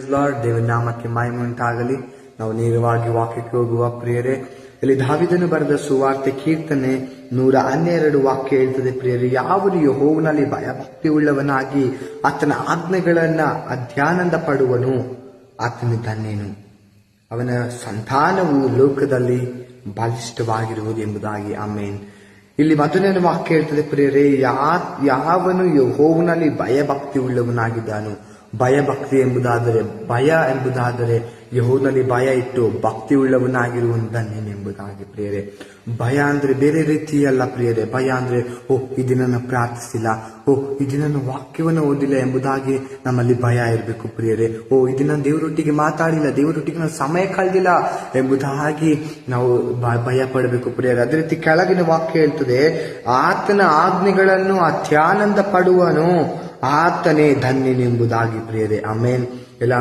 Lord, ದೇವರ ನಾಮಕ್ಕೆ ಮಹಿಮೆ ಉಂಟಾಗಲಿ. ನಾವು ನೇರವಾಗಿ ವಾಕ್ಯಕ್ಕೆ ಹೋಗುವ ಪ್ರಿಯರೇ, ಇಲ್ಲಿ ದಾವೀದನು ಬರೆದ ಸುವಾರ್ತೆ ಕೀರ್ತನೆ 112 ವಾಕ್ಯ ಹೇಳ್ತದೆ ಪ್ರಿಯರೇ, ಯಾವನು ಯೆಹೋವನಲ್ಲಿ ಭಯಭಕ್ತಿ ಉಳ್ಳವನಾಗಿ ಆತನ ಆಜ್ಞೆಗಳನ್ನ ಅಧ್ಯಾನಂದ ಪಡುವನು ಆತನ ಧನ್ಯನು, ಅವನ ಸಂತಾನವು ಲೋಕದಲ್ಲಿ ಬಲಿಷ್ಠವಾಗಿರುವುದು ಎಂಬುದಾಗಿ. ಆಮೇನ್. ಇಲ್ಲಿ ಮೊದಲನೇ ವಾಕ್ಯ ಹೇಳ್ತದೆ ಪ್ರಿಯರೇ, ಯಾವನು ಯೆಹೋವನಲ್ಲಿ ಭಯಭಕ್ತಿ ಉಳ್ಳವನಾಗಿದ್ದಾನು. ಭಯಭಕ್ತಿ ಎಂಬುದಾದರೆ, ಭಯ ಎಂಬುದಾದರೆ ಯೆಹೋವನಲ್ಲಿ ಭಯ ಇಟ್ಟು ಭಕ್ತಿ ಉಳ್ಳವನಾಗಿರುವುದನ್ನೆಂಬುದಾಗಿ ಪ್ರಿಯರೇ. ಭಯ ಅಂದ್ರೆ ಬೇರೆ ರೀತಿಯಲ್ಲ ಪ್ರಿಯರೇ. ಭಯ ಅಂದ್ರೆ ಈ ದಿನ ಪ್ರಾರ್ಥಿಸಿಲ್ಲ, ಈ ದಿನ ವಾಕ್ಯವನ್ನು ಓದಿಲ್ಲ ಎಂಬುದಾಗಿ ನಮ್ಮಲ್ಲಿ ಭಯ ಇರಬೇಕು ಪ್ರಿಯರೇ. ಈ ದಿನ ದೇವರೊಟ್ಟಿಗೆ ಮಾತಾಡಿಲ್ಲ, ದೇವರೊಟ್ಟಿಗೆ ನಾವು ಸಮಯ ಕಳೆದಿಲ್ಲ ಎಂಬುದಾಗಿ ನಾವು ಭಯ ಪಡಬೇಕು ಪ್ರಿಯರೇ. ಅದೇ ರೀತಿ ಕೆಳಗಿನ ವಾಕ್ಯ ಹೇಳ್ತದೆ, ಆತನ ಆಜ್ಞೆಗಳನ್ನು ಅತ್ಯಾನಂದ ಪಡುವನು ಆತನೇ ಧನ್ಯನೆಂಬುದಾಗಿ ಪ್ರಿಯರೇ. ಆಮೇನ್. ಎಲ್ಲ